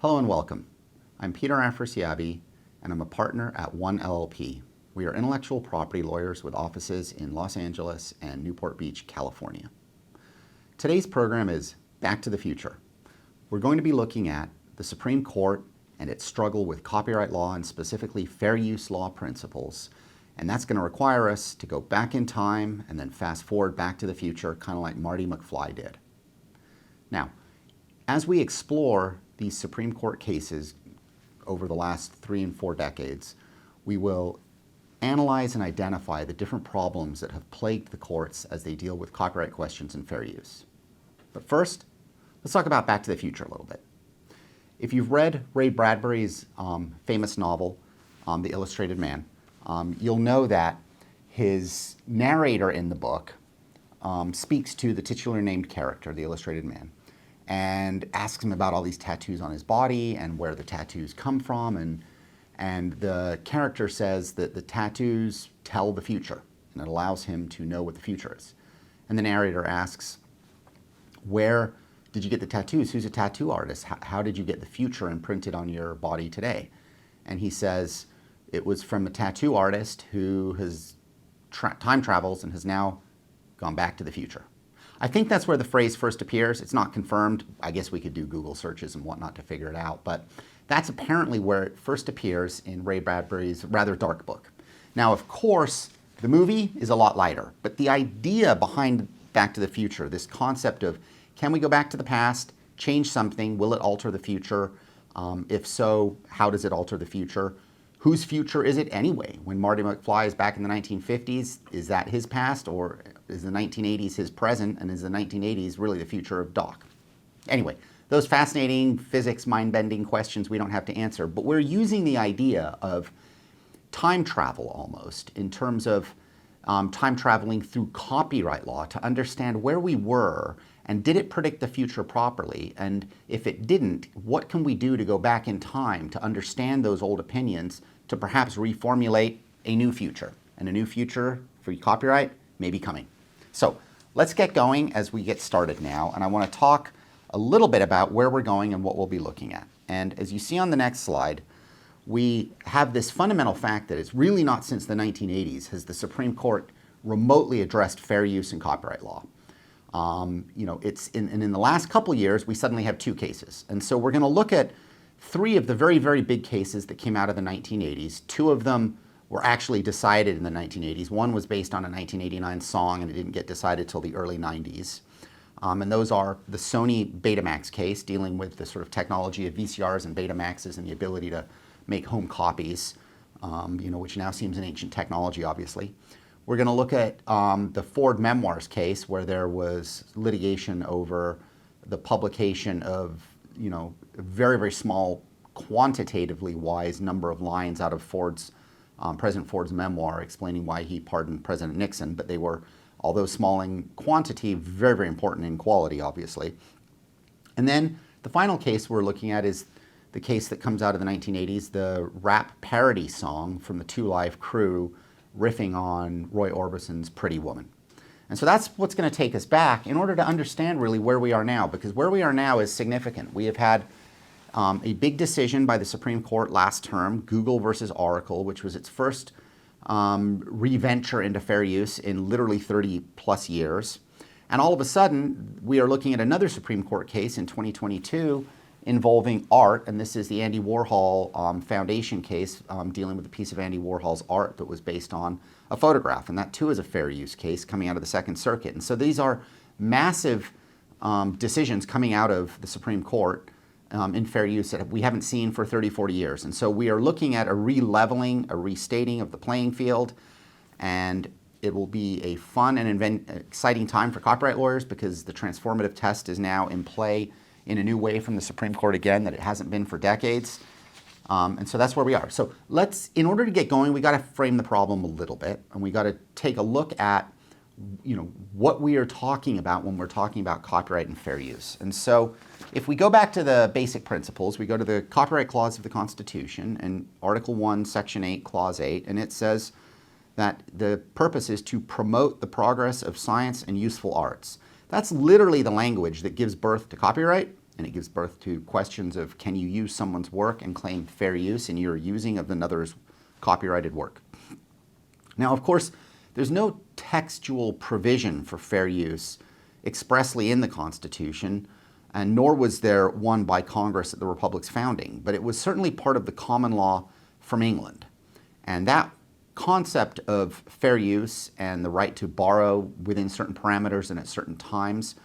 Hello and welcome. I'm Peter Afrasiabi, and I'm a partner at 1 LLP. We are intellectual property lawyers with offices in Los Angeles and Newport Beach, California. Today's program is Back to the Future. We're going to be looking at the Supreme Court and its struggle with copyright law and specifically fair use law principles. And that's going to require us to go back in time and then fast forward back to the future, kind of like Marty McFly did. Now, as we explore these Supreme Court cases over the last 3 and 4 decades, we will analyze and identify the different problems that have plagued the courts as they deal with copyright questions and fair use. But first, let's talk about Back to the Future a little bit. If you've read Ray Bradbury's famous novel, The Illustrated Man, you'll know that his narrator in the book speaks to the titular named character, the Illustrated Man, and asks him about all these tattoos on his body and where the tattoos come from. And the character says that the tattoos tell the future, and it allows him to know what the future is. And the narrator asks, where did you get the tattoos? Who's a tattoo artist? How did you get the future imprinted on your body today? And he says, it was from a tattoo artist who has time travels and has now gone back to the future. I think that's where the phrase first appears. It's not confirmed. I guess we could do Google searches and whatnot to figure it out, but that's apparently where it first appears in Ray Bradbury's rather dark book. Now, of course, the movie is a lot lighter, but the idea behind Back to the Future, this concept of can we go back to the past, change something, will it alter the future? If so, how does it alter the future? Whose future is it anyway? When Marty McFly is back in the 1950s, is that his past, or is the 1980s his present, and is the 1980s really the future of Doc? Anyway, those fascinating physics, mind-bending questions we don't have to answer, but we're using the idea of time travel almost in terms of time traveling through copyright law to understand where we were and did it predict the future properly? And if it didn't, what can we do to go back in time to understand those old opinions to perhaps reformulate a new future? And a new future for copyright may be coming. So let's get going as we get started now. And I want to talk a little bit about where we're going and what we'll be looking at. And as you see on the next slide, we have this fundamental fact that it's really not since the 1980s has the Supreme Court remotely addressed fair use in copyright law. It's in the last couple years, we suddenly have 2 cases. And so we're going to look at 3 of the very, very big cases that came out of the 1980s. 2 of them were actually decided in the 1980s. One was based on a 1989 song, and it didn't get decided till the early 90s. And those are the Sony Betamax case, dealing with the sort of technology of VCRs and Betamaxes and the ability to make home copies, which now seems an ancient technology, obviously. We're going to look at the Ford Memoirs case, where there was litigation over the publication of, a very, very small, quantitatively wise number of lines out of President Ford's memoir explaining why he pardoned President Nixon. But they were, although small in quantity, very, very important in quality, obviously. And then the final case we're looking at is the case that comes out of the 1980s, the rap parody song from the 2 Live Crew, riffing on Roy Orbison's Pretty Woman. And so that's what's going to take us back in order to understand really where we are now, because where we are now is significant. We have had a big decision by the Supreme Court last term, Google versus Oracle, which was its first re-venture into fair use in literally 30 plus years. And all of a sudden, we are looking at another Supreme Court case in 2022 involving art, and this is the Andy Warhol Foundation case dealing with a piece of Andy Warhol's art that was based on a photograph, and that too is a fair use case coming out of the Second Circuit. And so these are massive decisions coming out of the Supreme Court in fair use that we haven't seen for 30, 40 years. And so we are looking at a re-leveling, a restating of the playing field, and it will be a fun and exciting time for copyright lawyers because the transformative test is now in play in a new way from the Supreme Court again that it hasn't been for decades. And so that's where we are. So in order to get going, we got to frame the problem a little bit, and we got to take a look at, what we are talking about when we're talking about copyright and fair use. And so if we go back to the basic principles, we go to the Copyright Clause of the Constitution and Article 1, Section 8, Clause 8, and it says that the purpose is to promote the progress of science and useful arts. That's literally the language that gives birth to copyright and it gives birth to questions of, can you use someone's work and claim fair use in your using of another's copyrighted work? Now, of course, there's no textual provision for fair use expressly in the Constitution, and nor was there one by Congress at the Republic's founding, but it was certainly part of the common law from England. And that concept of fair use and the right to borrow within certain parameters and at certain times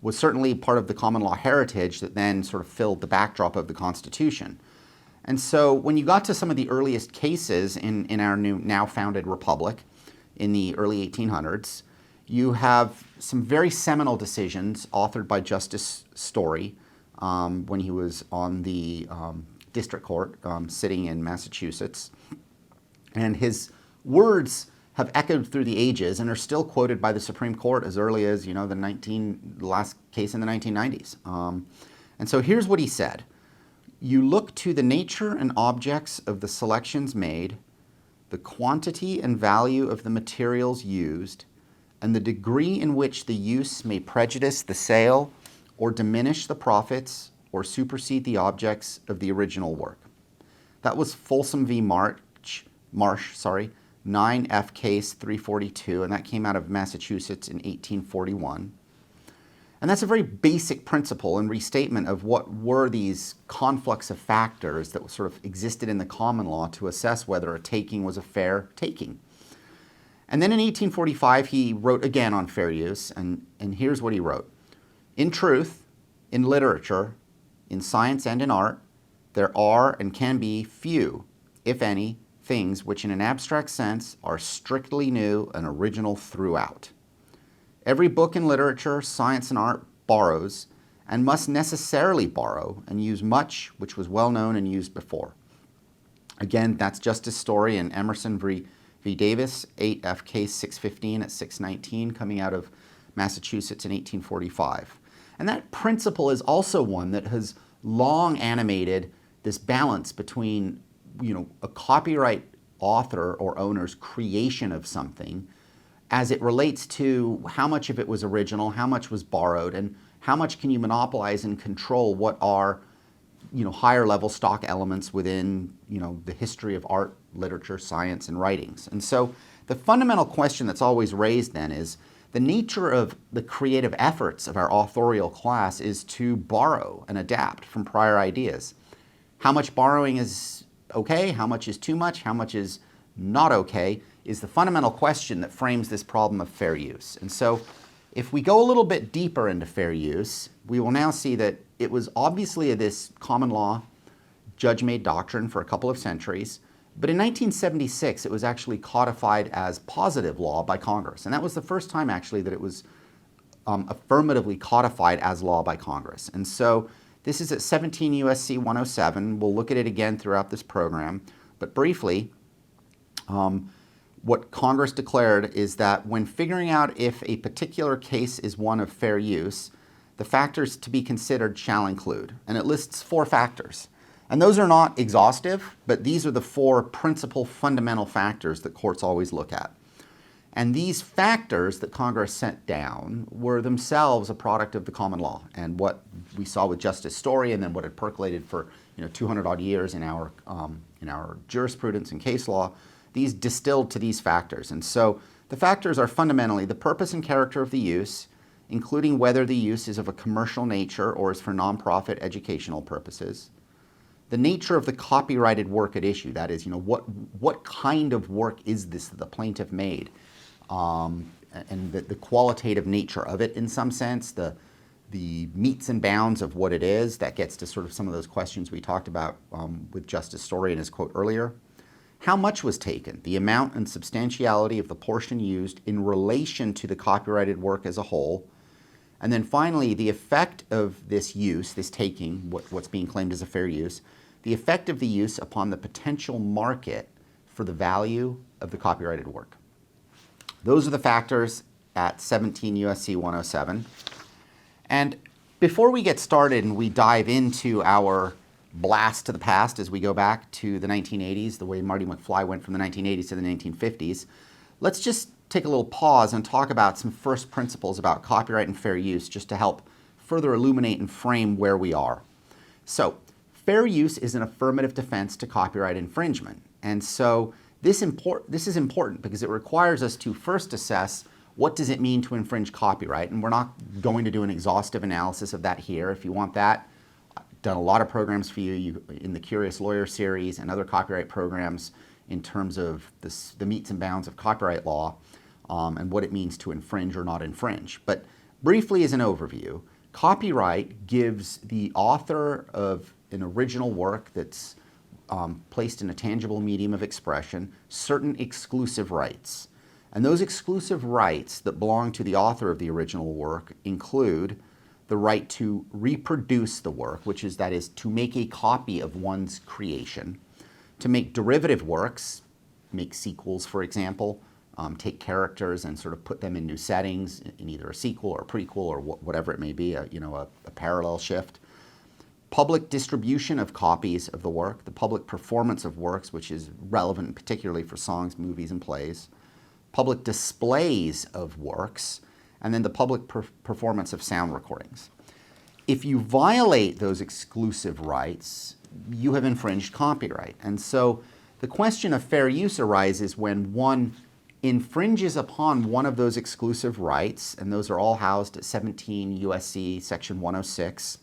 was certainly part of the common law heritage that then sort of filled the backdrop of the Constitution. And so when you got to some of the earliest cases in our now founded republic in the early 1800s, you have some very seminal decisions authored by Justice Story when he was on the district court sitting in Massachusetts. And his words have echoed through the ages and are still quoted by the Supreme Court as early as, the last case in the 1990s. And so here's what he said. You look to the nature and objects of the selections made, the quantity and value of the materials used, and the degree in which the use may prejudice the sale or diminish the profits or supersede the objects of the original work. That was Folsom v. Marsh, 9F case 342, and that came out of Massachusetts in 1841. And that's a very basic principle and restatement of what were these conflicts of factors that sort of existed in the common law to assess whether a taking was a fair taking. And then in 1845, he wrote again on fair use, and here's what he wrote. In truth, in literature, in science and in art, there are and can be few, if any, things which in an abstract sense are strictly new and original throughout. Every book in literature, science, and art borrows and must necessarily borrow and use much which was well known and used before. Again, that's Justice Story and Emerson v. Davis, 8F case 615 at 619, coming out of Massachusetts in 1845. And that principle is also one that has long animated this balance between, a copyright author or owner's creation of something as it relates to how much of it was original, how much was borrowed, and how much can you monopolize and control what are, higher level stock elements within, the history of art, literature, science, and writings. And so the fundamental question that's always raised then is the nature of the creative efforts of our authorial class is to borrow and adapt from prior ideas. How much borrowing is okay? How much is too much? How much is not okay? Is the fundamental question that frames this problem of fair use. And so if we go a little bit deeper into fair use, we will now see that it was obviously this common law, judge-made doctrine for a couple of centuries, but in 1976 it was actually codified as positive law by Congress. And that was the first time actually that it was affirmatively codified as law by Congress. And so this is at 17 U.S.C. 107. We'll look at it again throughout this program, but briefly, what Congress declared is that when figuring out if a particular case is one of fair use, the factors to be considered shall include, and it lists 4 factors. And those are not exhaustive, but these are the 4 principal fundamental factors that courts always look at. And these factors that Congress sent down were themselves a product of the common law, and what we saw with Justice Story and then what had percolated for 200 odd years in our jurisprudence and case law. These distilled to these factors. And so the factors are fundamentally the purpose and character of the use, including whether the use is of a commercial nature or is for nonprofit educational purposes. The nature of the copyrighted work at issue, that is, what kind of work is this that the plaintiff made? And the qualitative nature of it in some sense, the metes and bounds of what it is, that gets to sort of some of those questions we talked about with Justice Story in his quote earlier. How much was taken, the amount and substantiality of the portion used in relation to the copyrighted work as a whole. And then finally, the effect of this use, this taking, what's being claimed as a fair use, the effect of the use upon the potential market for the value of the copyrighted work. Those are the factors at 17 U.S.C. 107. And before we get started and we dive into our blast to the past as we go back to the 1980s, the way Marty McFly went from the 1980s to the 1950s, let's just take a little pause and talk about some first principles about copyright and fair use just to help further illuminate and frame where we are. So, fair use is an affirmative defense to copyright infringement. And so this is important because it requires us to first assess what does it mean to infringe copyright. And we're not going to do an exhaustive analysis of that here. If you want that, I've done a lot of programs for you in the Curious Lawyer series and other copyright programs in terms of the metes and bounds of copyright law and what it means to infringe or not infringe. But briefly as an overview, copyright gives the author of an original work that's placed in a tangible medium of expression certain exclusive rights. And those exclusive rights that belong to the author of the original work include the right to reproduce the work, that is to make a copy of one's creation, to make derivative works, make sequels, for example, take characters and sort of put them in new settings in either a sequel or a prequel or whatever it may be, a parallel shift. Public distribution of copies of the work, the public performance of works, which is relevant particularly for songs, movies, and plays, public displays of works, and then the public performance of sound recordings. If you violate those exclusive rights, you have infringed copyright. And so the question of fair use arises when one infringes upon one of those exclusive rights, and those are all housed at 17 U.S.C. Section 106.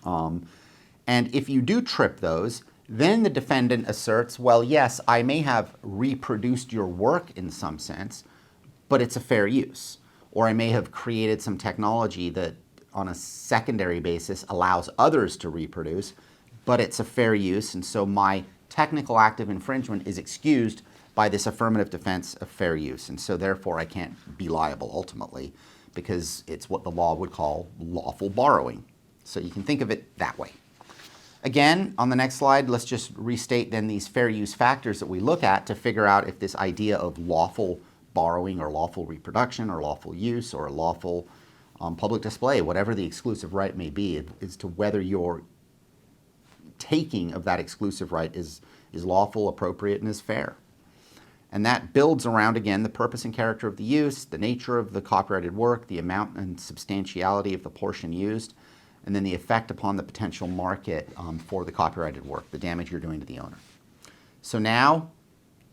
And if you do trip those, then the defendant asserts, well, yes, I may have reproduced your work in some sense, but it's a fair use. Or I may have created some technology that on a secondary basis allows others to reproduce, but it's a fair use, and so my technical act of infringement is excused by this affirmative defense of fair use, and so therefore I can't be liable ultimately because it's what the law would call lawful borrowing. So you can think of it that way. Again, on the next slide, let's just restate then these fair use factors that we look at to figure out if this idea of lawful borrowing or lawful reproduction or lawful use or lawful public display, whatever the exclusive right may be, as to whether your taking of that exclusive right is lawful, appropriate, and is fair. And that builds around, again, the purpose and character of the use, the nature of the copyrighted work, the amount and substantiality of the portion used, and then the effect upon the potential market for the copyrighted work, the damage you're doing to the owner. So now,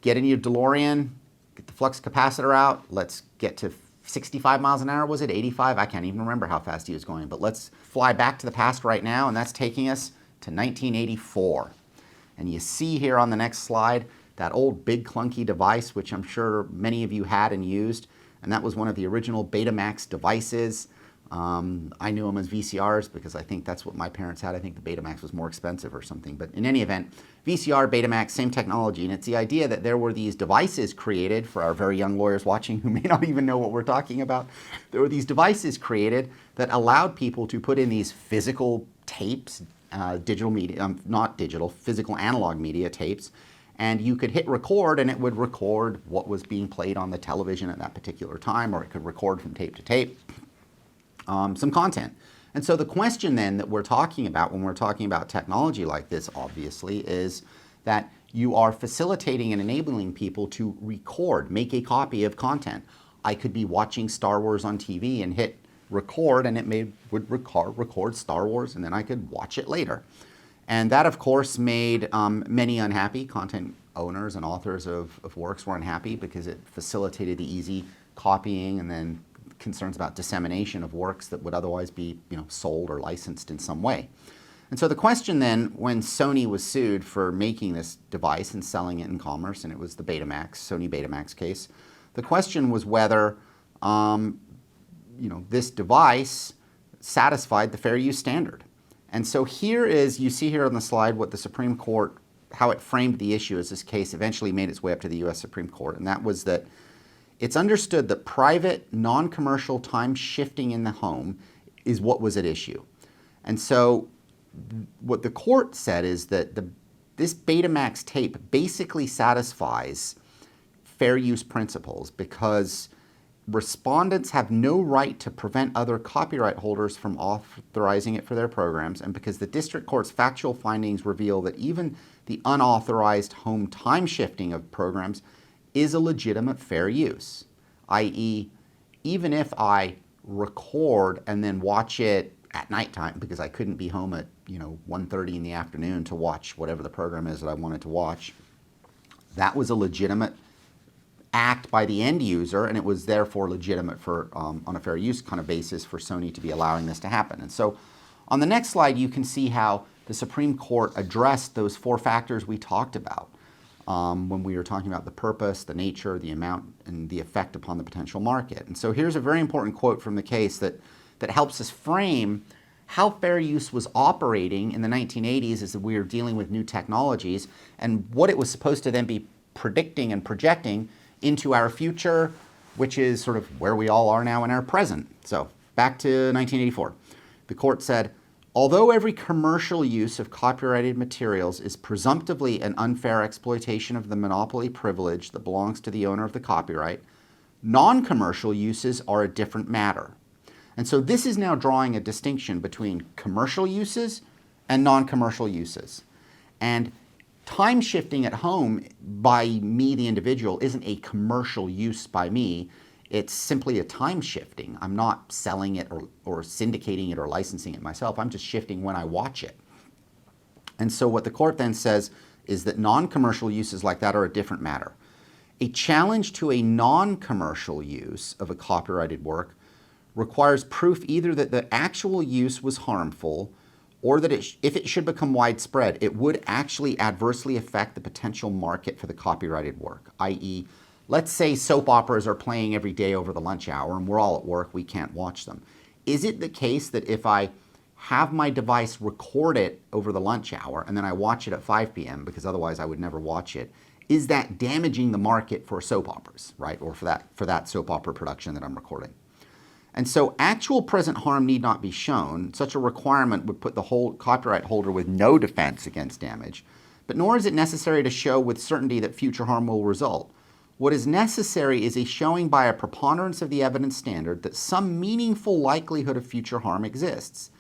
get in your DeLorean, get the flux capacitor out, let's get to 65 miles an hour, was it? 85? I can't even remember how fast he was going, but let's fly back to the past right now, and that's taking us to 1984. And you see here on the next slide that old big clunky device, which I'm sure many of you had and used, and that was one of the original Betamax devices. I knew them as VCRs because I think that's what my parents had. I think the Betamax was more expensive or something. But in any event, VCR, Betamax, same technology. And it's the idea that there were these devices created, for our very young lawyers watching who may not even know what we're talking about. There were these devices created that allowed people to put in these physical tapes, digital media, not digital, physical analog media tapes. And you could hit record and it would record what was being played on the television at that particular time, or it could record from tape to tape. Some content. And so the question then that we're talking about when we're talking about technology like this, obviously, is that you are facilitating and enabling people to record, make a copy of content. I could be watching Star Wars on TV and hit record, and it would record Star Wars, and then I could watch it later. And that, of course, made many unhappy. Content owners and authors of works were unhappy because it facilitated the easy copying and then concerns about dissemination of works that would otherwise be, sold or licensed in some way. And so the question then, when Sony was sued for making this device and selling it in commerce, and it was the Betamax, Sony Betamax case, the question was whether, this device satisfied the fair use standard. And so here is, you see here on the slide what the Supreme Court, how it framed the issue as this case eventually made its way up to the U.S. Supreme Court, and that was that it's understood that private, non-commercial time shifting in the home is what was at issue. And so what the court said is that this Betamax tape basically satisfies fair use principles because respondents have no right to prevent other copyright holders from authorizing it for their programs, and because the district court's factual findings reveal that even the unauthorized home time shifting of programs is a legitimate fair use, i.e., even if I record and then watch it at nighttime because I couldn't be home at 1:30 in the afternoon to watch whatever the program is that I wanted to watch. That was a legitimate act by the end user, and it was therefore legitimate for on a fair use kind of basis for Sony to be allowing this to happen. And so on the next slide, you can see how the Supreme Court addressed those four factors we talked about when we were talking about the purpose, the nature, the amount, and the effect upon the potential market. And so here's a very important quote from the case that helps us frame how fair use was operating in the 1980s as we were dealing with new technologies and what it was supposed to then be predicting and projecting into our future, which is sort of where we all are now in our present. So back to 1984. The court said, although every commercial use of copyrighted materials is presumptively an unfair exploitation of the monopoly privilege that belongs to the owner of the copyright, non-commercial uses are a different matter. And so this is now drawing a distinction between commercial uses and non-commercial uses. And time shifting at home by me, the individual, isn't a commercial use by me. It's simply a time shifting. I'm not selling it or syndicating it or licensing it myself. I'm just shifting when I watch it. And so what the court then says is that non-commercial uses like that are a different matter. A challenge to a non-commercial use of a copyrighted work requires proof either that the actual use was harmful or that if it should become widespread, it would actually adversely affect the potential market for the copyrighted work, i.e., let's say soap operas are playing every day over the lunch hour and we're all at work, we can't watch them. Is it the case that if I have my device record it over the lunch hour and then I watch it at 5 p.m. because otherwise I would never watch it, is that damaging the market for soap operas, right? Or for that soap opera production that I'm recording? And so actual present harm need not be shown. Such a requirement would put the whole copyright holder with no defense against damage, but nor is it necessary to show with certainty that future harm will result. What is necessary is a showing by a preponderance of the evidence standard that some meaningful likelihood of future harm exists.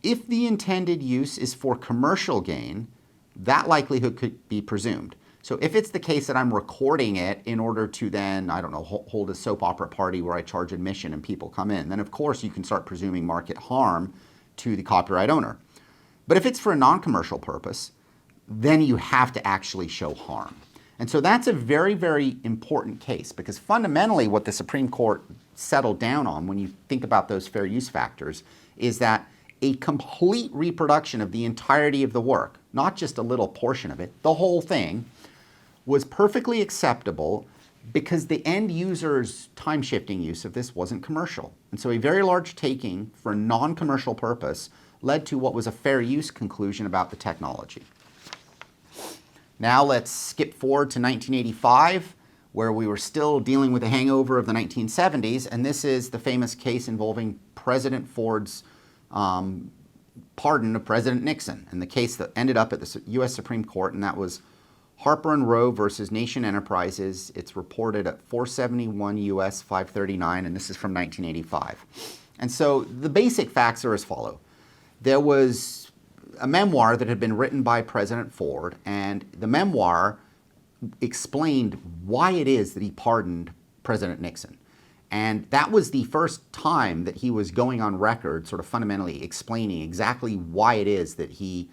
If the intended use is for commercial gain, that likelihood could be presumed. So if it's the case that I'm recording it in order to then, I don't know, hold a soap opera party where I charge admission and people come in, then of course you can start presuming market harm to the copyright owner. But if it's for a non-commercial purpose, then you have to actually show harm. And so that's a very, very important case because fundamentally what the Supreme Court settled down on when you think about those fair use factors is that a complete reproduction of the entirety of the work, not just a little portion of it, the whole thing, was perfectly acceptable because the end user's time-shifting use of this wasn't commercial. And so a very large taking for a non-commercial purpose led to what was a fair use conclusion about the technology. Now let's skip forward to 1985, where we were still dealing with the hangover of the 1970s, and this is the famous case involving President Ford's pardon of President Nixon, and the case that ended up at the U.S. Supreme Court, and that was Harper and Row versus Nation Enterprises. It's reported at 471 U.S. 539, and this is from 1985. And so the basic facts are as follow. There was a memoir that had been written by President Ford, and the memoir explained why it is that he pardoned President Nixon. And that was the first time that he was going on record sort of fundamentally explaining exactly why it is that he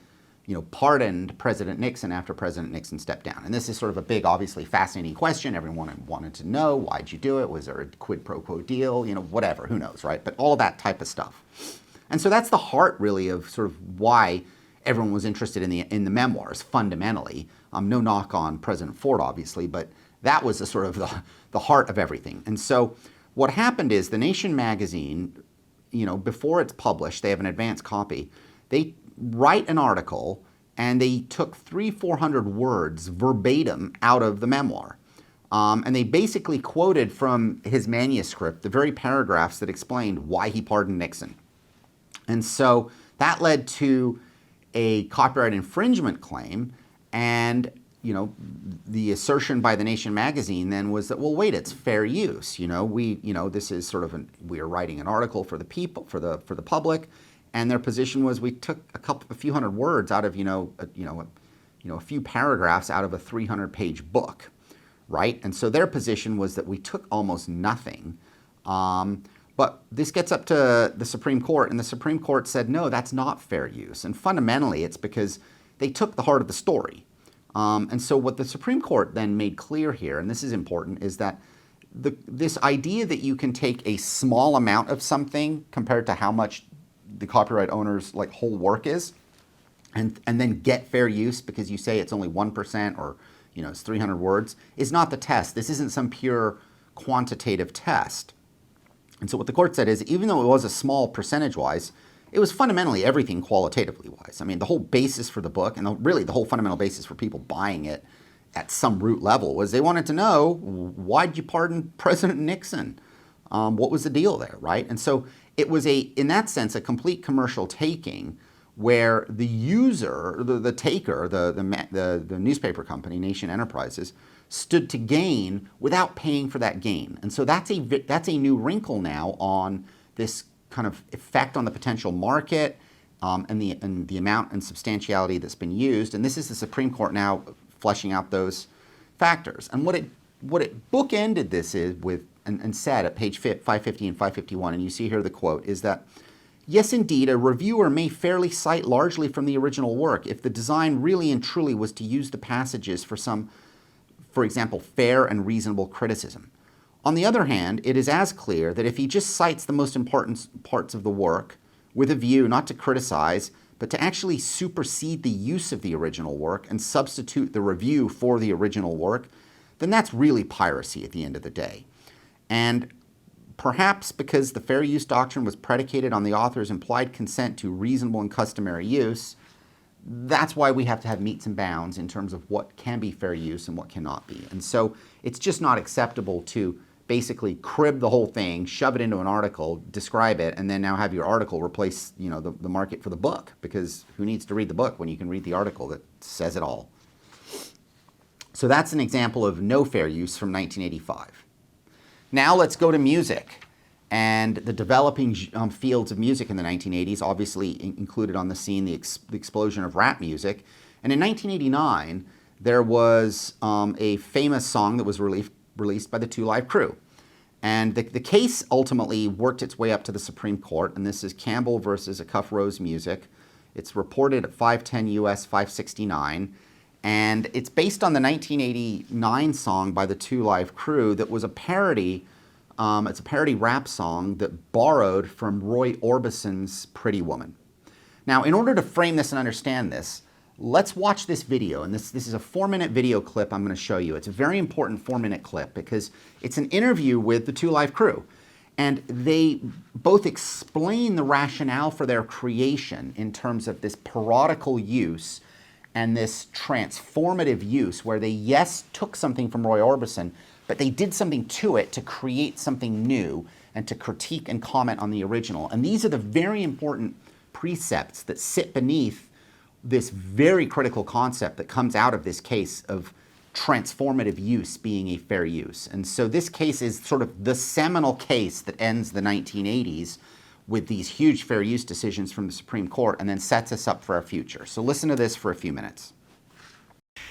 pardoned President Nixon after President Nixon stepped down. And this is sort of a big, obviously fascinating question. Everyone wanted to know, why'd you do it? Was there a quid pro quo deal? Whatever, who knows, right? But all that type of stuff. And so that's the heart, really, of sort of why everyone was interested in the memoirs, fundamentally. No knock on President Ford, obviously, but that was the sort of the heart of everything. And so what happened is the Nation magazine, before it's published, they have an advance copy. They write an article and they took 300-400 words verbatim out of the memoir. And they basically quoted from his manuscript the very paragraphs that explained why he pardoned Nixon. And so that led to a copyright infringement claim, and the assertion by the Nation magazine then was that, well, wait, it's fair use. This is sort of we are writing an article for the people, for the public. And their position was we took a few hundred words out of a few paragraphs out of a 300-page book, right? And so their position was that we took almost nothing, But this gets up to the Supreme Court, and the Supreme Court said, no, that's not fair use. And fundamentally, it's because they took the heart of the story. And so what the Supreme Court then made clear here, and this is important, is that this idea that you can take a small amount of something compared to how much the copyright owner's whole work is, and then get fair use because you say it's only 1% or it's 300 words, is not the test. This isn't some pure quantitative test. And so what the court said is, even though it was a small percentage-wise, it was fundamentally everything qualitatively-wise. I mean, the whole basis for the book, and really the whole fundamental basis for people buying it at some root level, was they wanted to know, why'd you pardon President Nixon? What was the deal there, right? And so it was, in that sense, a complete commercial taking where the user, the taker, the newspaper company, Nation Enterprises, stood to gain without paying for that gain. And so that's a new wrinkle now on this kind of effect on the potential market and the amount and substantiality that's been used. And this is the Supreme Court now fleshing out those factors. And what it bookended this is with and said at page 550 and 551, and you see here the quote, is that, yes, indeed, a reviewer may fairly cite largely from the original work if the design really and truly was to use the passages for some, for example, fair and reasonable criticism. On the other hand, it is as clear that if he just cites the most important parts of the work with a view not to criticize, but to actually supersede the use of the original work and substitute the review for the original work, then that's really piracy at the end of the day. And perhaps because the fair use doctrine was predicated on the author's implied consent to reasonable and customary use, that's why we have to have metes and bounds in terms of what can be fair use and what cannot be. And so it's just not acceptable to basically crib the whole thing, shove it into an article, describe it, and then now have your article replace the market for the book, because who needs to read the book when you can read the article that says it all? So that's an example of no fair use from 1985. Now let's go to music. And the developing fields of music in the 1980s obviously included on the scene the explosion of rap music. And in 1989, there was a famous song that was released by the Two Live Crew. And the case ultimately worked its way up to the Supreme Court, and this is Campbell versus A Cuff Rose Music. It's reported at 510 U.S. 569, and it's based on the 1989 song by the Two Live Crew that was a parody. It's a parody rap song that borrowed from Roy Orbison's Pretty Woman. Now, in order to frame this and understand this, let's watch this video. And this is a 4-minute video clip I'm going to show you. It's a very important 4-minute clip because it's an interview with the Two Live Crew. And they both explain the rationale for their creation in terms of this parodical use and this transformative use where they, yes, took something from Roy Orbison, but they did something to it to create something new and to critique and comment on the original. And these are the very important precepts that sit beneath this very critical concept that comes out of this case of transformative use being a fair use. And so this case is sort of the seminal case that ends the 1980s with these huge fair use decisions from the Supreme Court and then sets us up for our future. So listen to this for a few minutes.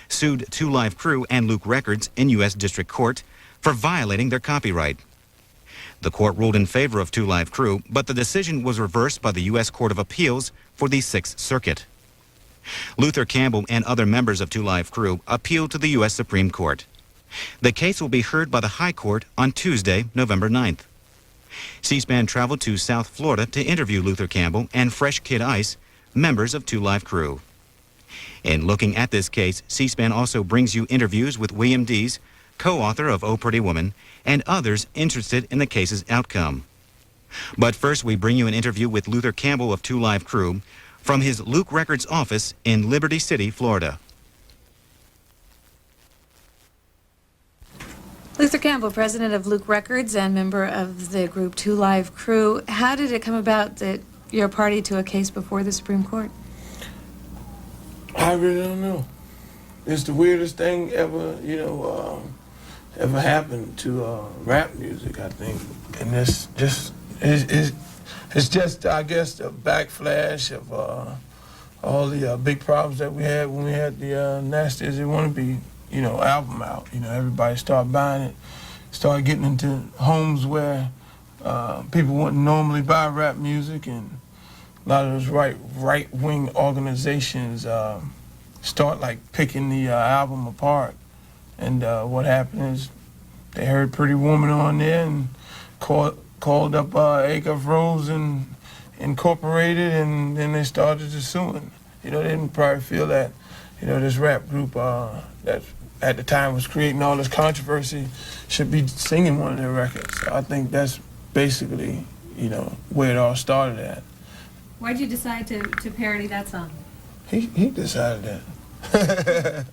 Sued Two Live Crew and Luke Records in U.S. District Court for violating their copyright. The court ruled in favor of Two Live Crew, but the decision was reversed by the U.S. Court of Appeals for the Sixth Circuit. Luther Campbell and other members of Two Live Crew appealed to the U.S. Supreme Court. The case will be heard by the High Court on Tuesday, November 9th. C-SPAN traveled to South Florida to interview Luther Campbell and Fresh Kid Ice, members of Two Live Crew. In looking at this case, C-SPAN also brings you interviews with William Dees, co-author of Oh Pretty Woman, and others interested in the case's outcome. But first, we bring you an interview with Luther Campbell of Two Live Crew from his Luke Records office in Liberty City, Florida. Luther Campbell, president of Luke Records and member of the group Two Live Crew. How did it come about that you're a party to a case before the Supreme Court? I really don't know. It's the weirdest thing ever, ever happened to rap music, I think. And it's just, I guess, the backflash of all the big problems that we had when we had the Nasty As It Wanna Be, album out. Everybody started buying it, started getting into homes where people wouldn't normally buy rap music, and a lot of those right-wing organizations start like picking the album apart. And what happened is they heard Pretty Woman on there and called up Acre Rose and Incorporated, and then they started to suing. You know, they didn't probably feel that, you know, this rap group that at the time was creating all this controversy should be singing one of their records. So I think that's basically, you know, where it all started at. Why'd you decide to parody that song? He decided that.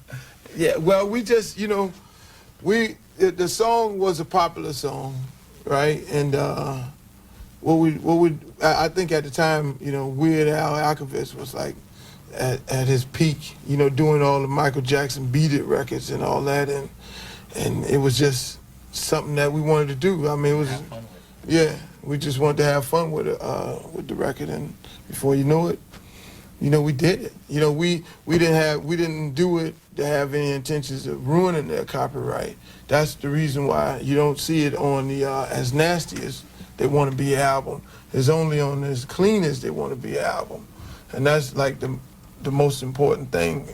Yeah, well, we just, you know, the song was a popular song, right? And I think at the time, you know, Weird Al Yankovic was like at his peak, you know, doing all the Michael Jackson Beat It records and all that, and it was just something that we wanted to do. I mean, it was, yeah, we just wanted to have fun with the record, and before you know it, you know, we did it. You know, we didn't do it to have any intentions of ruining their copyright. That's the reason why you don't see it on the As Nasty As They Want to Be album. It's only on As Clean As They Want to Be album, and that's like the most important thing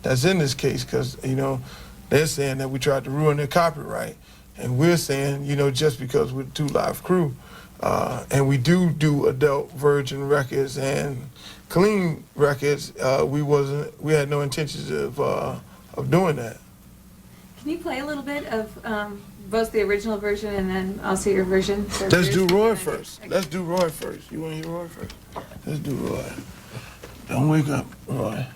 that's in this case, because, you know, they're saying that we tried to ruin their copyright, and we're saying, you know, just because we're 2 Live Crew, and we do adult virgin records and clean records, we had no intentions of doing that. Can you play a little bit of both the original version and then also your version? Let's do Roy first. Let's do Roy first. You want to hear Roy first? Let's do Roy. Don't wake up, Roy.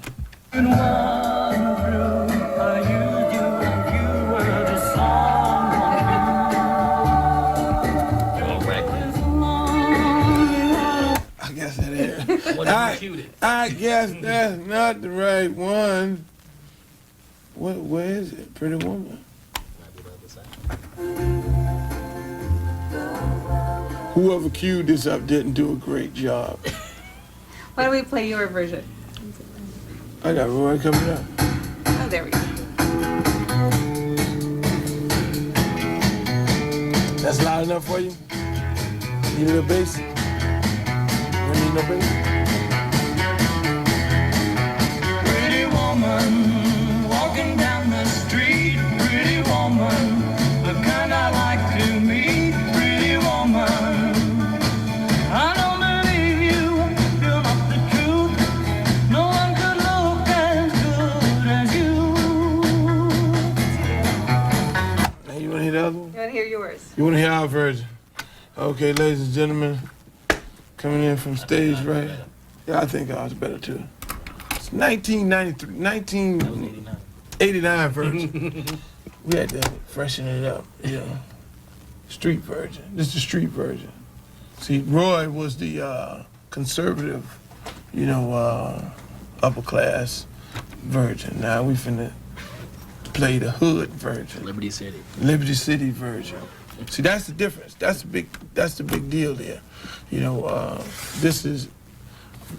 I guess that is. I guess that's not the right one. Where is it? Pretty Woman. Whoever queued this up didn't do a great job. Why don't we play your version? I got Roy coming up. Oh, there we go. That's loud enough for you? Need a little bass? You don't need no bass? Pretty woman, walking down the street. Pretty woman, the kind I like to meet. Pretty woman, I don't believe you, you're not the truth. No one could look as good as you. Now you wanna hear the other one? You want to hear yours? You wanna hear our version? Okay, ladies and gentlemen, coming in from stage right. Yeah, I think ours better too. It's 1989 version. We had to freshen it up, you know. Street version. This is the street version. See, Roy was the conservative, you know, upper class version. Now we finna play the hood version. Liberty City. Liberty City version. See, that's the difference. That's the big deal there. You know, this is,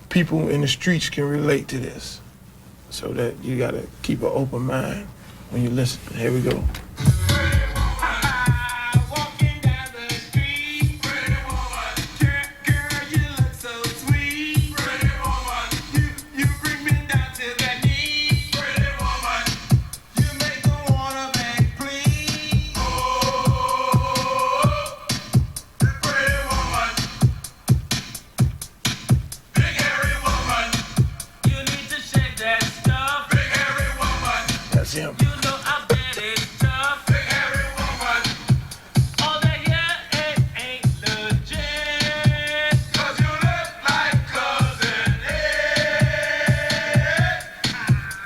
people in the streets can relate to this. So that you gotta keep an open mind when you listen. Here we go. Walking down the street, pretty woman. Girl, you look so sweet. Pretty woman, you bring me down to the knees. Pretty woman, you make me wanna beg, please. Oh, pretty woman, big hairy woman. You need to shake that stuff. Big hairy woman, That's him. you know I bet it's tough. Big hairy woman, all that hair ain't legit. 'Cause you look like Cousin Ed.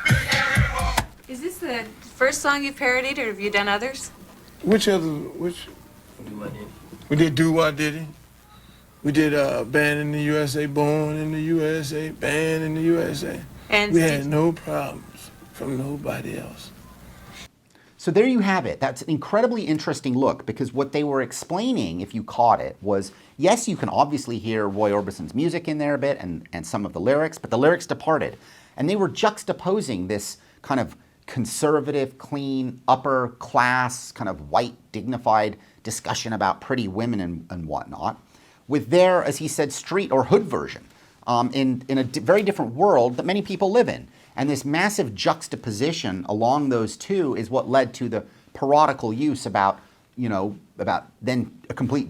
Big hairy woman. Is this the first song you've parodied, or have you done others? Which? We did Do Wah Diddy. We did Band in the USA, Born in the USA, Band in the USA. And We had no problems from nobody else. So there you have it. That's an incredibly interesting look, because what they were explaining, if you caught it, was, yes, you can obviously hear Roy Orbison's music in there a bit and some of the lyrics, but the lyrics departed. And they were juxtaposing this kind of conservative, clean, upper class, kind of white, dignified discussion about pretty women and whatnot, with their, as he said, street or hood version in a very different world that many people live in. And this massive juxtaposition along those two is what led to the parodical use about then a complete,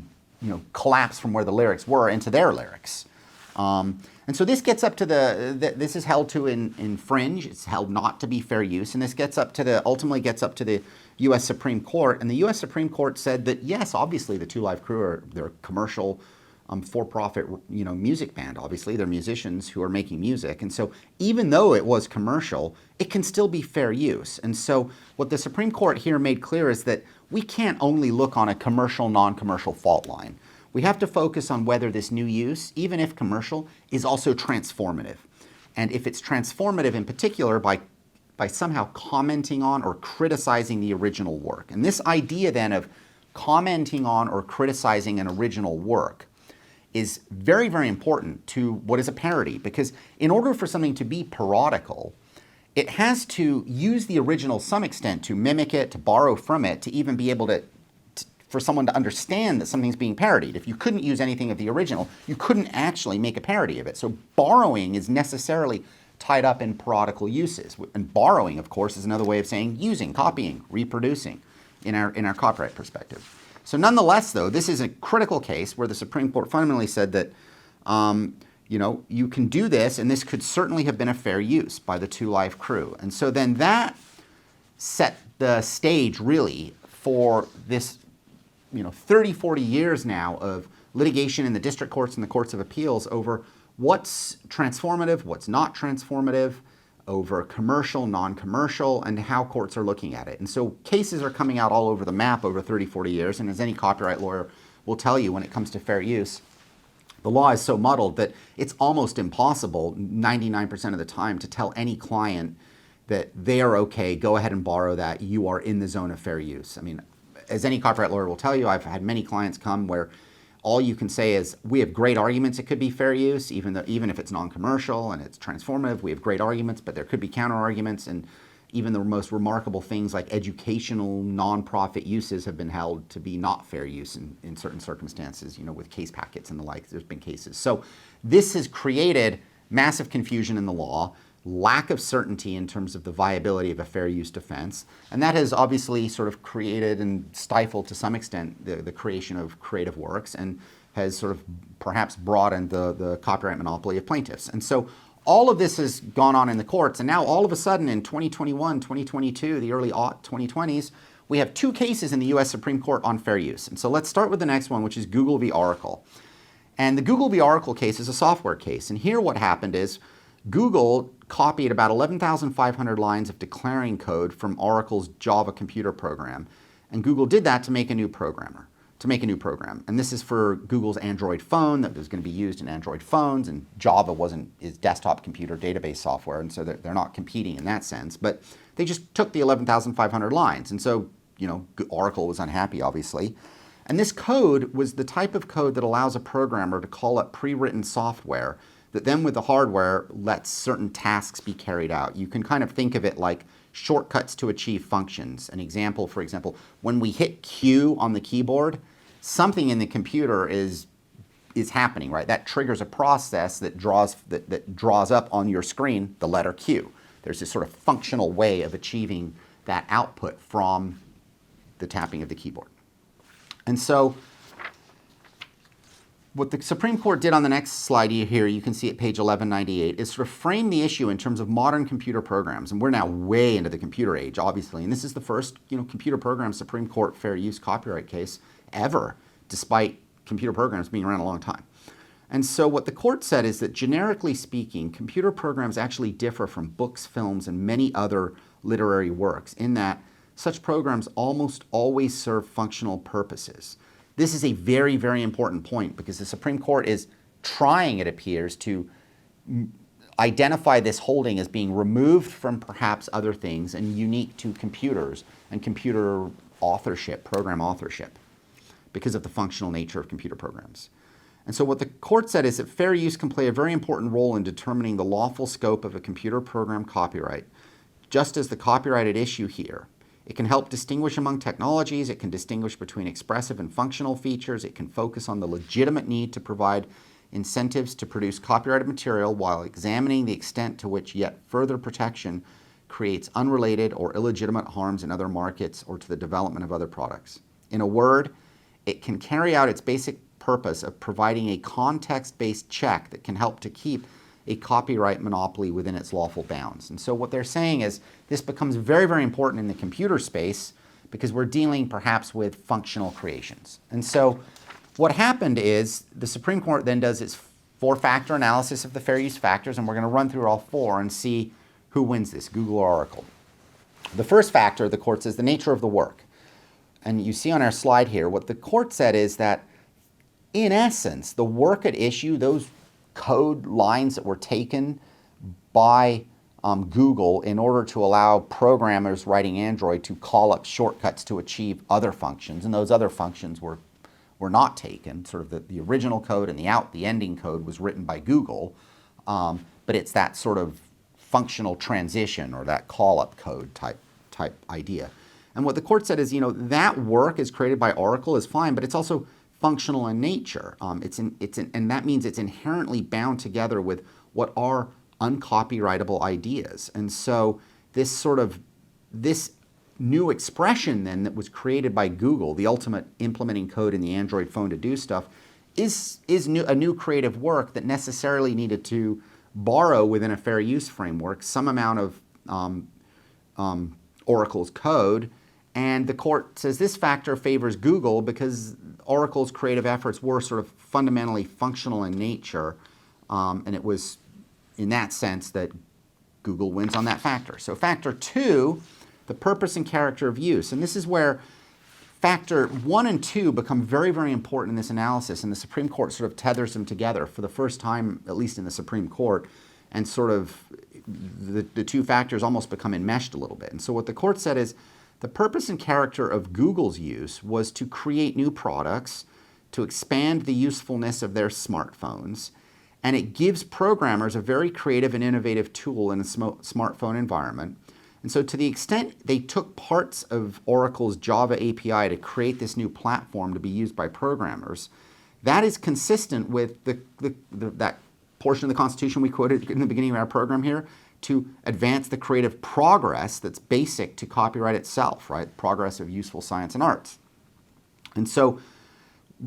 collapse from where the lyrics were into their lyrics. And so this gets up to this is held to infringe, it's held not to be fair use, and this ultimately gets up to the U.S. Supreme Court, and the U.S. Supreme Court said that, yes, obviously the Two Live Crew they're a commercial, for-profit, music band, obviously. They're musicians who are making music, and so even though it was commercial, it can still be fair use. And so what the Supreme Court here made clear is that we can't only look on a commercial, non-commercial fault line. We have to focus on whether this new use, even if commercial, is also transformative. And if it's transformative in particular by somehow commenting on or criticizing the original work. And this idea then of commenting on or criticizing an original work is very, very important to what is a parody, because in order for something to be parodical, it has to use the original to some extent, to mimic it, to borrow from it, to even be able for someone to understand that something's being parodied. If you couldn't use anything of the original, you couldn't actually make a parody of it. So borrowing is necessarily tied up in parodical uses. And borrowing, of course, is another way of saying using, copying, reproducing in our copyright perspective. So nonetheless, though, this is a critical case where the Supreme Court fundamentally said that you can do this, and this could certainly have been a fair use by the Two Live Crew. And so then that set the stage, really, for this 30, 40 years now of litigation in the district courts and the courts of appeals over what's transformative, what's not transformative, over commercial, non-commercial, and how courts are looking at it. And so cases are coming out all over the map over 30, 40 years, and as any copyright lawyer will tell you when it comes to fair use, the law is so muddled that it's almost impossible 99% of the time to tell any client that they are okay, go ahead and borrow that, you are in the zone of fair use. I mean, as any copyright lawyer will tell you, I've had many clients come where all you can say is, we have great arguments it could be fair use, even if it's non-commercial and it's transformative, we have great arguments, but there could be counter-arguments, and even the most remarkable things like educational non-profit uses have been held to be not fair use in certain circumstances, with case packets and the like. There's been cases. So this has created massive confusion in the law, lack of certainty in terms of the viability of a fair use defense, and that has obviously sort of created and stifled to some extent the creation of creative works, and has sort of perhaps broadened the copyright monopoly of plaintiffs. And so all of this has gone on in the courts, and now all of a sudden in 2021, 2022, the early 2020s, we have two cases in the US Supreme Court on fair use. And so let's start with the next one, which is Google v. Oracle. And the Google v. Oracle case is a software case, and here what happened is Google copied about 11,500 lines of declaring code from Oracle's Java computer program, and Google did that to make a new program. And this is for Google's Android phone that was going to be used in Android phones, and Java is desktop computer database software, and so they're not competing in that sense, but they just took the 11,500 lines, and so Oracle was unhappy, obviously. And this code was the type of code that allows a programmer to call up pre-written software that then with the hardware lets certain tasks be carried out. You can kind of think of it like shortcuts to achieve functions. An example, for example, when we hit Q on the keyboard, something in the computer is happening, right? That triggers a process that draws up on your screen the letter Q. There's this sort of functional way of achieving that output from the tapping of the keyboard. And so what the Supreme Court did on the next slide here, you can see at page 1198, is sort of frame the issue in terms of modern computer programs. And we're now way into the computer age, obviously. And this is the first computer program Supreme Court fair use copyright case ever, despite computer programs being around a long time. And so what the court said is that generically speaking, computer programs actually differ from books, films, and many other literary works in that such programs almost always serve functional purposes. This is a very, very important point because the Supreme Court is trying, it appears, to identify this holding as being removed from perhaps other things and unique to computers and computer authorship, program authorship, because of the functional nature of computer programs. And so what the court said is that fair use can play a very important role in determining the lawful scope of a computer program copyright, just as the copyrighted issue here It can help distinguish among technologies. It can distinguish between expressive and functional features. It can focus on the legitimate need to provide incentives to produce copyrighted material while examining the extent to which yet further protection creates unrelated or illegitimate harms in other markets or to the development of other products. In a word, it can carry out its basic purpose of providing a context-based check that can help to keep a copyright monopoly within its lawful bounds. And so what they're saying is this becomes very, very important in the computer space because we're dealing perhaps with functional creations. And so what happened is the Supreme Court then does its four-factor analysis of the fair use factors, and we're going to run through all four and see who wins this, Google or Oracle. The first factor, the court says, the nature of the work. And you see on our slide here, what the court said is that in essence, the work at issue, those code lines that were taken by Google in order to allow programmers writing Android to call up shortcuts to achieve other functions, and those other functions were not taken. Sort of the original code and the ending code was written by Google, but it's that sort of functional transition or that call-up code type idea. And what the court said is, that work is created by Oracle is fine, but it's also functional in nature. And that means it's inherently bound together with what are uncopyrightable ideas. And so this new expression then that was created by Google, the ultimate implementing code in the Android phone to do stuff, is a new creative work that necessarily needed to borrow within a fair use framework some amount of Oracle's code. And the court says this factor favors Google because Oracle's creative efforts were sort of fundamentally functional in nature, and it was in that sense that Google wins on that factor. So factor two, the purpose and character of use. And this is where factor 1 and 2 become very, very important in this analysis, and the Supreme Court sort of tethers them together for the first time, at least in the Supreme Court, and sort of the two factors almost become enmeshed a little bit. And so what the court said is the purpose and character of Google's use was to create new products, to expand the usefulness of their smartphones, and it gives programmers a very creative and innovative tool in a smartphone environment. And so to the extent they took parts of Oracle's Java API to create this new platform to be used by programmers, that is consistent with that portion of the Constitution we quoted in the beginning of our program here, to advance the creative progress that's basic to copyright itself, right? Progress of useful science and arts. And so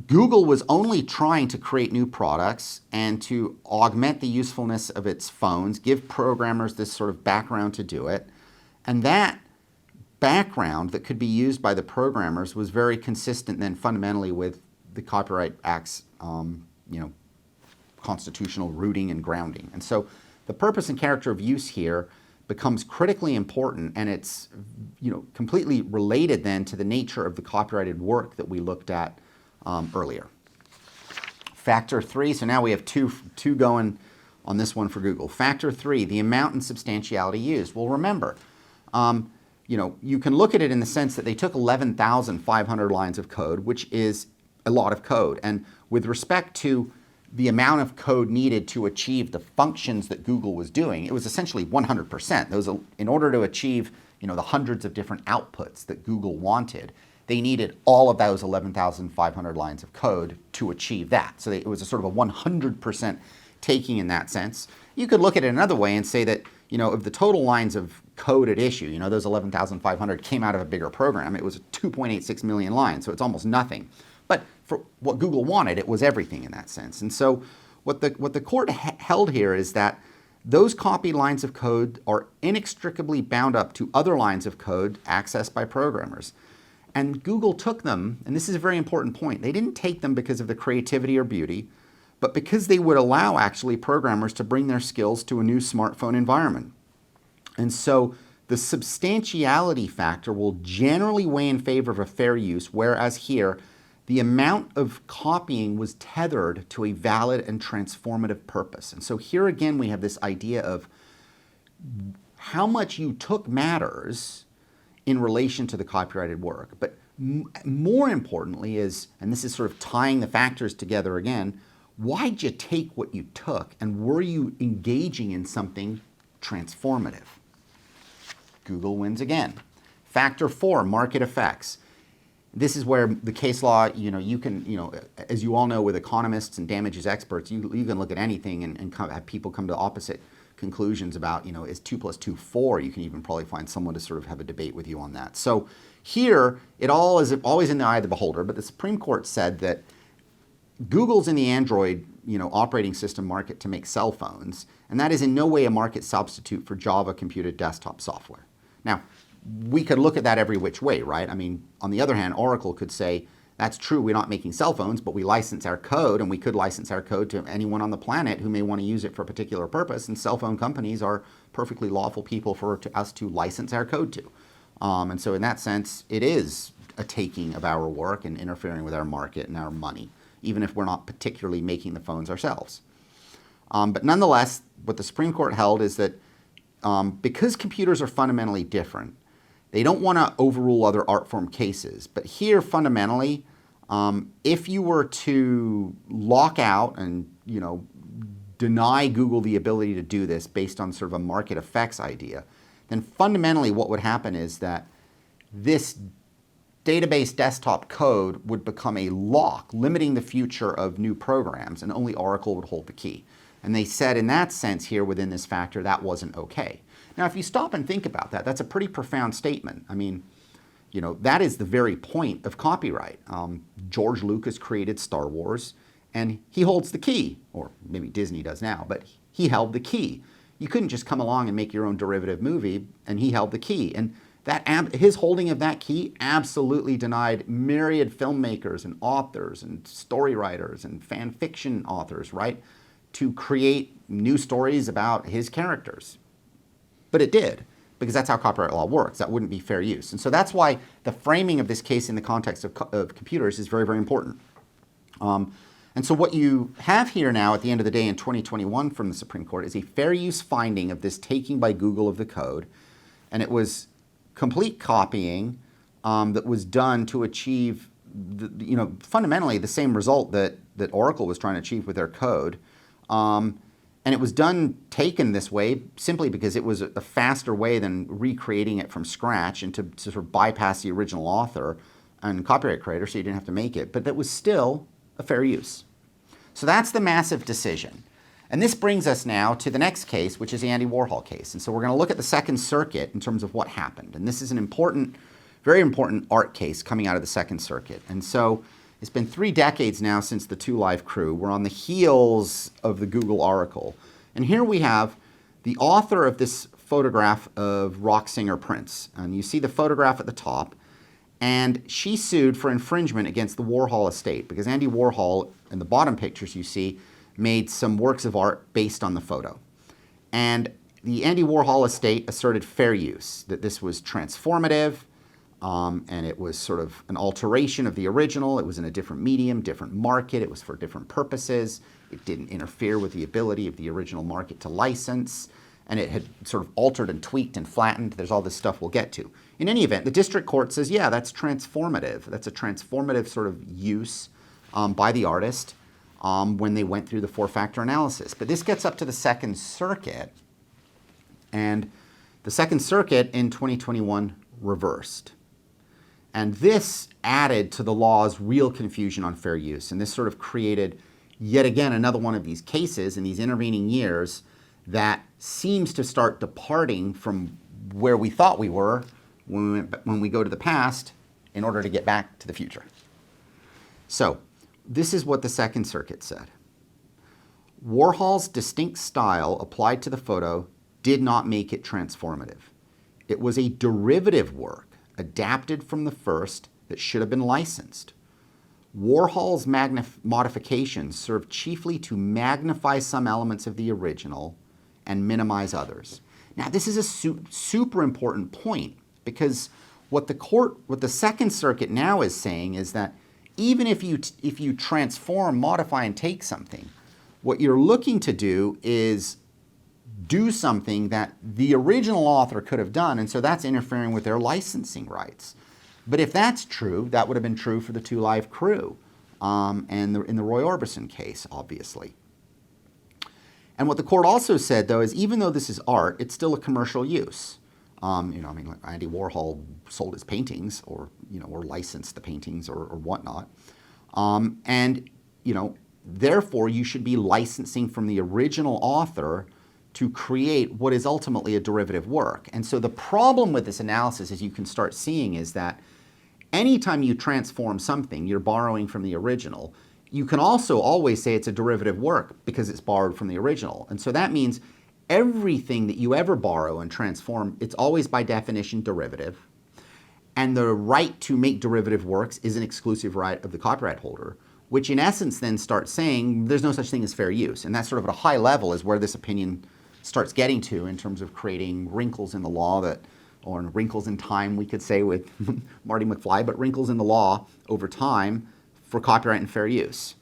Google was only trying to create new products and to augment the usefulness of its phones, give programmers this sort of background to do it. And that background that could be used by the programmers was very consistent then fundamentally with the Copyright Act's constitutional rooting and grounding. And so the purpose and character of use here becomes critically important, and it's completely related then to the nature of the copyrighted work that we looked at earlier. Factor 3, so now we have two going on this one for Google. Factor 3, the amount and substantiality used. Well, remember, you can look at it in the sense that they took 11,500 lines of code, which is a lot of code. And with respect to the amount of code needed to achieve the functions that Google was doing, it was essentially 100%. In order to achieve the hundreds of different outputs that Google wanted, they needed all of those 11,500 lines of code to achieve that. So it was a sort of a 100% taking in that sense. You could look at it another way and say that of the total lines of code at issue, those 11,500 came out of a bigger program. It was 2.86 million lines, so it's almost nothing. But for what Google wanted, it was everything in that sense. And so what the court held here is that those copied lines of code are inextricably bound up to other lines of code accessed by programmers. And Google took them, and this is a very important point, they didn't take them because of the creativity or beauty, but because they would allow actually programmers to bring their skills to a new smartphone environment. And so the substantiality factor will generally weigh in favor of a fair use, whereas here, the amount of copying was tethered to a valid and transformative purpose. And so here again, we have this idea of how much you took matters in relation to the copyrighted work. But more importantly is, and this is sort of tying the factors together again, why'd you take what you took, and were you engaging in something transformative? Google wins again. Factor 4, market effects. This is where the case law, you can, as you all know, with economists and damages experts, you can look at anything and have people come to opposite conclusions about, is 2 + 2 4? You can even probably find someone to sort of have a debate with you on that. So here, it all is always in the eye of the beholder, but the Supreme Court said that Google's in the Android, operating system market to make cell phones, and that is in no way a market substitute for Java computed desktop software. Now, we could look at that every which way, right? I mean, on the other hand, Oracle could say, that's true, we're not making cell phones, but we license our code, and we could license our code to anyone on the planet who may want to use it for a particular purpose, and cell phone companies are perfectly lawful people for us to license our code to. And so in that sense, it is a taking of our work and interfering with our market and our money, even if we're not particularly making the phones ourselves. But nonetheless, what the Supreme Court held is that because computers are fundamentally different, they don't want to overrule other art form cases. But here, fundamentally, if you were to lock out and, deny Google the ability to do this based on sort of a market effects idea, then fundamentally what would happen is that this database desktop code would become a lock, limiting the future of new programs, and only Oracle would hold the key. And they said in that sense here within this factor, that wasn't okay. Now, if you stop and think about that, that's a pretty profound statement. I mean, that is the very point of copyright. George Lucas created Star Wars, and he holds the key, or maybe Disney does now, but he held the key. You couldn't just come along and make your own derivative movie, and he held the key. And his holding of that key absolutely denied myriad filmmakers and authors and story writers and fan fiction authors, right, to create new stories about his characters. But it did, because that's how copyright law works. That wouldn't be fair use. And so that's why the framing of this case in the context of computers is very, very important. And so what you have here now at the end of the day in 2021 from the Supreme Court is a fair use finding of this taking by Google of the code. And it was complete copying that was done to achieve, fundamentally the same result that Oracle was trying to achieve with their code. And it was taken this way simply because it was a faster way than recreating it from scratch and to sort of bypass the original author and copyright creator so you didn't have to make it. But that was still a fair use. So that's the massive decision. And this brings us now to the next case, which is the Andy Warhol case. And so we're going to look at the Second Circuit in terms of what happened. And this is an important, very important art case coming out of the Second Circuit. And so it's been 3 decades now since the Two Live Crew. We're on the heels of the Google Oracle. And here we have the author of this photograph of rock singer Prince. And you see the photograph at the top. And she sued for infringement against the Warhol estate because Andy Warhol, in the bottom pictures you see, made some works of art based on the photo. And the Andy Warhol estate asserted fair use, that this was transformative, and it was sort of an alteration of the original. It was in a different medium, different market. It was for different purposes. It didn't interfere with the ability of the original market to license. And it had sort of altered and tweaked and flattened. There's all this stuff we'll get to. In any event, the district court says, yeah, that's transformative. That's a transformative sort of use by the artist when they went through the 4-factor analysis. But this gets up to the Second Circuit. And the Second Circuit in 2021 reversed. And this added to the law's real confusion on fair use. And this sort of created yet again another one of these cases in these intervening years that seems to start departing from where we thought we were when we go to the past in order to get back to the future. So this is what the Second Circuit said. Warhol's distinct style applied to the photo did not make it transformative. It was a derivative work adapted from the first that should have been licensed. Warhol's modifications served chiefly to magnify some elements of the original and minimize others. Now, this is a super important point because what the Second Circuit now is saying is that even if you transform, modify, and take something, what you're looking to do is do something that the original author could have done, and so that's interfering with their licensing rights. But if that's true, that would have been true for the Two Live Crew and in the Roy Orbison case, obviously. And what the court also said, though, is even though this is art, it's still a commercial use. I mean, like Andy Warhol sold his paintings, or or licensed the paintings, or whatnot. And therefore, you should be licensing from the original author to create what is ultimately a derivative work. And so the problem with this analysis, as you can start seeing, is that anytime you transform something, you're borrowing from the original. You can also always say it's a derivative work because it's borrowed from the original. And so that means everything that you ever borrow and transform, it's always by definition derivative. And the right to make derivative works is an exclusive right of the copyright holder, which in essence then starts saying there's no such thing as fair use. And that's sort of at a high level is where this opinion starts getting to in terms of creating wrinkles in the law or wrinkles in time, we could say with Marty McFly, but wrinkles in the law over time for copyright and fair use.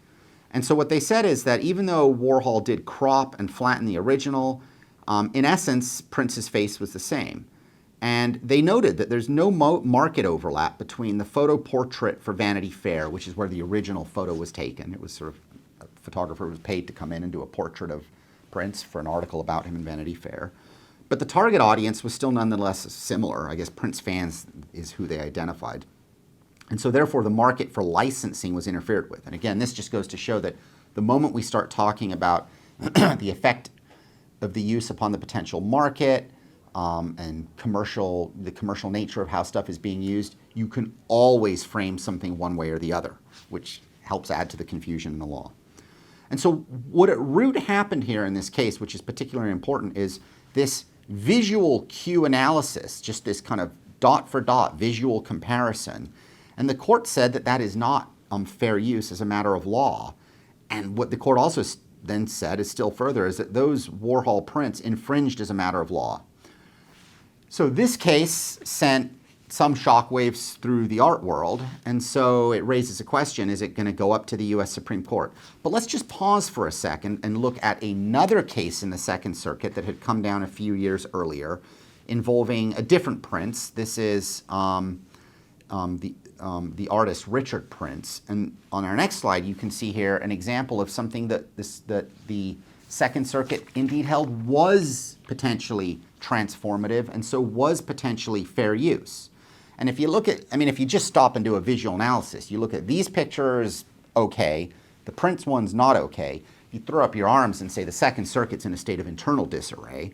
And so what they said is that even though Warhol did crop and flatten the original, in essence, Prince's face was the same. And they noted that there's no market overlap between the photo portrait for Vanity Fair, which is where the original photo was taken. It was sort of, a photographer was paid to come in and do a portrait of Prince for an article about him in Vanity Fair. But the target audience was still nonetheless similar. I guess Prince fans is who they identified. And so therefore the market for licensing was interfered with. And again, this just goes to show that the moment we start talking about the effect of the use upon the potential market and the commercial nature of how stuff is being used, you can always frame something one way or the other, which helps add to the confusion in the law. And so what at root happened here in this case, which is particularly important, is this visual cue analysis, just this kind of dot for dot visual comparison. And the court said that that is not fair use as a matter of law. And what the court also then said is still further is that those Warhol prints infringed as a matter of law. So this case sent some shockwaves through the art world, and so it raises a question, is it going to go up to the US Supreme Court? But let's just pause for a second and look at another case in the Second Circuit that had come down a few years earlier involving a different Prince. This is the artist Richard Prince. And on our next slide, you can see here an example of something that the Second Circuit indeed held was potentially transformative and so was potentially fair use. And if you look at, if you just stop and do a visual analysis, you look at these pictures, okay, the Prince one's not okay. You throw up your arms and say the Second Circuit's in a state of internal disarray.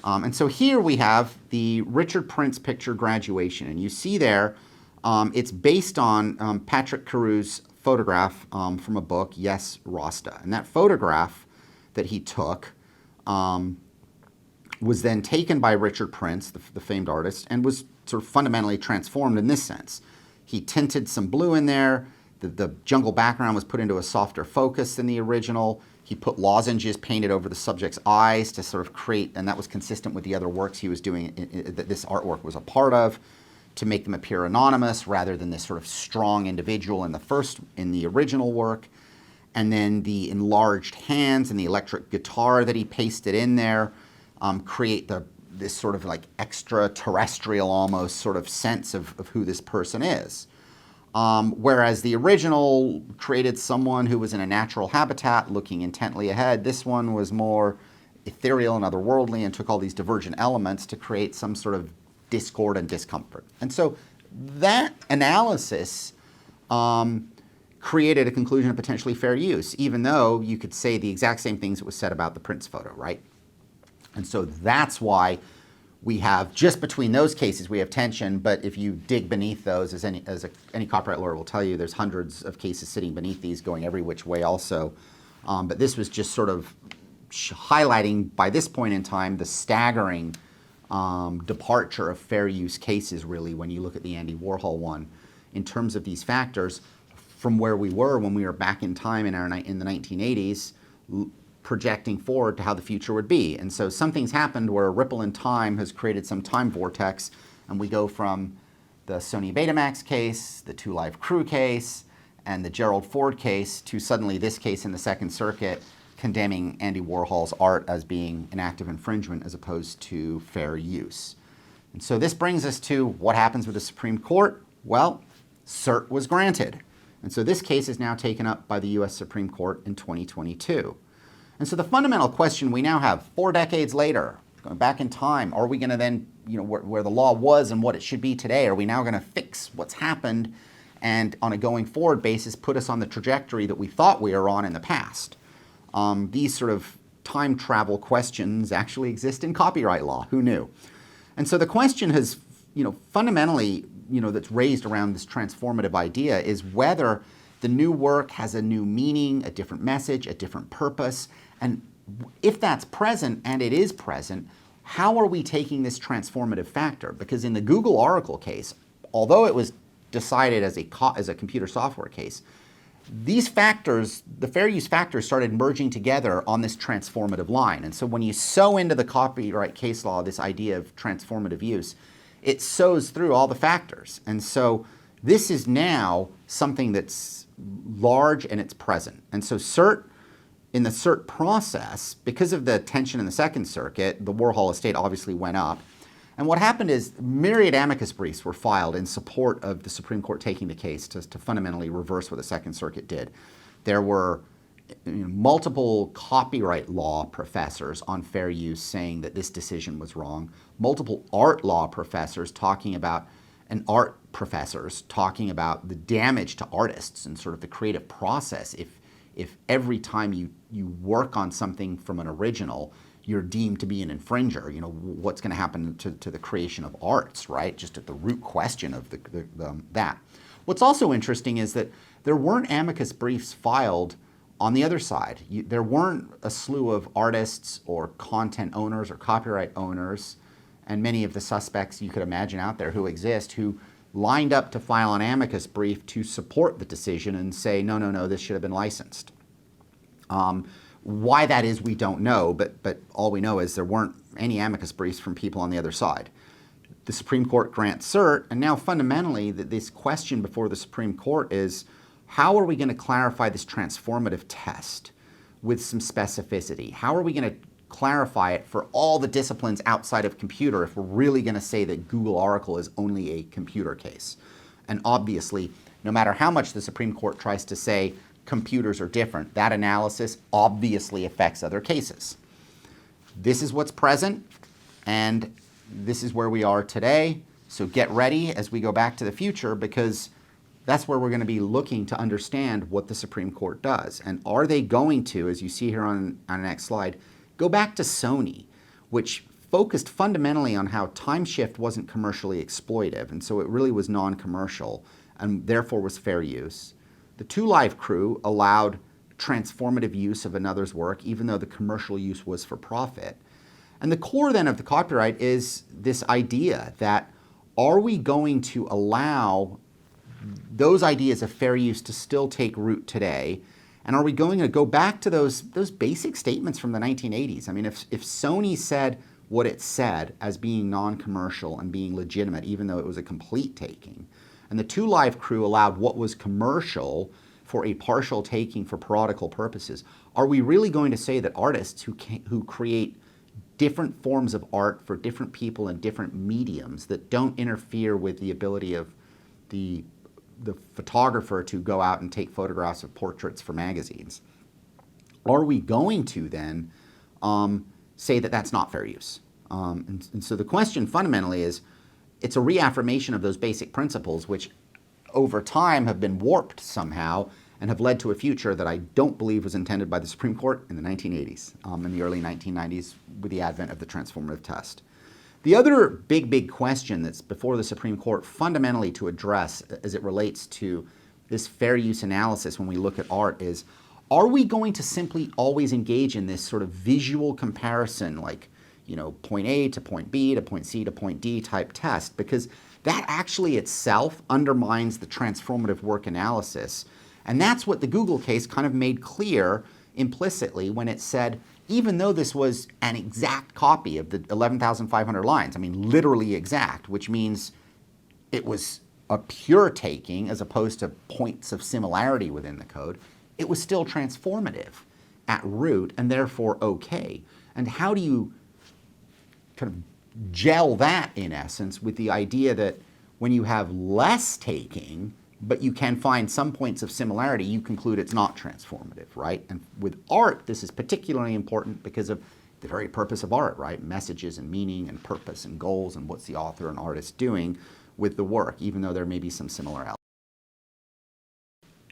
And so here we have the Richard Prince picture Graduation. And you see there, it's based on Patrick Caru's photograph from a book, Yes, Rasta. And that photograph that he took was then taken by Richard Prince, the famed artist, and was sort of fundamentally transformed in this sense. He tinted some blue in there. The jungle background was put into a softer focus than the original. He put lozenges painted over the subject's eyes to sort of create, and that was consistent with the other works he was doing, that this artwork was a part of, to make them appear anonymous rather than this sort of strong individual in the original work. And then the enlarged hands and the electric guitar that he pasted in there create this sort of like extraterrestrial almost sort of sense of who this person is. Whereas the original created someone who was in a natural habitat looking intently ahead. This one was more ethereal and otherworldly and took all these divergent elements to create some sort of discord and discomfort. And so that analysis created a conclusion of potentially fair use, even though you could say the exact same things that was said about the Prince photo, right? And so that's why we have, just between those cases, we have tension, but if you dig beneath those, as any copyright lawyer will tell you, there's hundreds of cases sitting beneath these going every which way also. But this was just sort of highlighting, by this point in time, the staggering departure of fair use cases, really, when you look at the Andy Warhol one, in terms of these factors, from where we were when we were back in time in the 1980s, projecting forward to how the future would be. And so something's happened where a ripple in time has created some time vortex, and we go from the Sony Betamax case, the 2 Live Crew case, and the Gerald Ford case to suddenly this case in the Second Circuit condemning Andy Warhol's art as being an act of infringement as opposed to fair use. And so this brings us to what happens with the Supreme Court. Well, cert was granted. And so this case is now taken up by the US Supreme Court in 2022. And so the fundamental question we now have, 4 decades later, Going back in time, are we going to then, where the law was and what it should be today, are we now going to fix what's happened and on a going forward basis put us on the trajectory that we thought we were on in the past? These sort of time travel questions actually exist in copyright law. Who knew? And so the question has, fundamentally, that's raised around this transformative idea is whether the new work has a new meaning, a different message, a different purpose. And if that's present, and it is present, how are we taking this transformative factor? Because in the Google Oracle case, although it was decided as a computer software case, these factors, the fair use factors, started merging together on this transformative line. And so when you sew into the copyright case law this idea of transformative use, it sews through all the factors. And so this is now something that's large and it's present. And so in the cert process, because of the tension in the Second Circuit, the Warhol estate obviously went up. And what happened is myriad amicus briefs were filed in support of the Supreme Court taking the case to fundamentally reverse what the Second Circuit did. There were multiple copyright law professors on fair use saying that this decision was wrong, multiple art law professors talking about, and art professors talking about the damage to artists and sort of the creative process if every time you work on something from an original, you're deemed to be an infringer. What's going to happen to the creation of arts, right? Just at the root question of that. What's also interesting is that there weren't amicus briefs filed on the other side. There weren't a slew of artists or content owners or copyright owners, and many of the suspects you could imagine out there who exist, who lined up to file an amicus brief to support the decision and say, no, this should have been licensed. Why that is, we don't know, but all we know is there weren't any amicus briefs from people on the other side. The Supreme Court grants cert, and now fundamentally this question before the Supreme Court is, how are we going to clarify this transformative test with some specificity? How are we going to clarify it for all the disciplines outside of computer if we're really going to say that Google Oracle is only a computer case? And obviously, no matter how much the Supreme Court tries to say computers are different, that analysis obviously affects other cases. This is what's present, and this is where we are today. So get ready as we go back to the future, because that's where we're going to be looking to understand what the Supreme Court does. And are they going to, as you see here on the next slide, go back to Sony, which focused fundamentally on how time shift wasn't commercially exploitive, and so it really was non-commercial, and therefore was fair use. The Two Live Crew allowed transformative use of another's work, even though the commercial use was for profit. And the core then of the copyright is this idea that, are we going to allow those ideas of fair use to still take root today? And are we going to go back to those basic statements from the 1980s? I mean, if Sony said what it said as being non-commercial and being legitimate, even though it was a complete taking, and the Two Live Crew allowed what was commercial for a partial taking for parodical purposes, are we really going to say that artists who create different forms of art for different people in different mediums that don't interfere with the ability of the photographer to go out and take photographs of portraits for magazines, are we going to then say that that's not fair use? And so the question fundamentally is, it's a reaffirmation of those basic principles, which over time have been warped somehow and have led to a future that I don't believe was intended by the Supreme Court in the 1980s, in the early 1990s with the advent of the transformative test. The other big question that's before the Supreme Court fundamentally to address as it relates to this fair use analysis when we look at art is, are we going to simply always engage in this sort of visual comparison, like, point A to point B to point C to point D type test? Because that actually itself undermines the transformative work analysis. And that's what the Google case kind of made clear implicitly when it said, even though this was an exact copy of the 11,500 lines, I mean, literally exact, which means it was a pure taking as opposed to points of similarity within the code, it was still transformative at root and therefore okay. And how do you kind of gel that, in essence, with the idea that when you have less taking, but you can find some points of similarity, you conclude it's not transformative, right? And with art, this is particularly important because of the very purpose of art, right? Messages and meaning and purpose and goals and what's the author and artist doing with the work, even though there may be some similarities.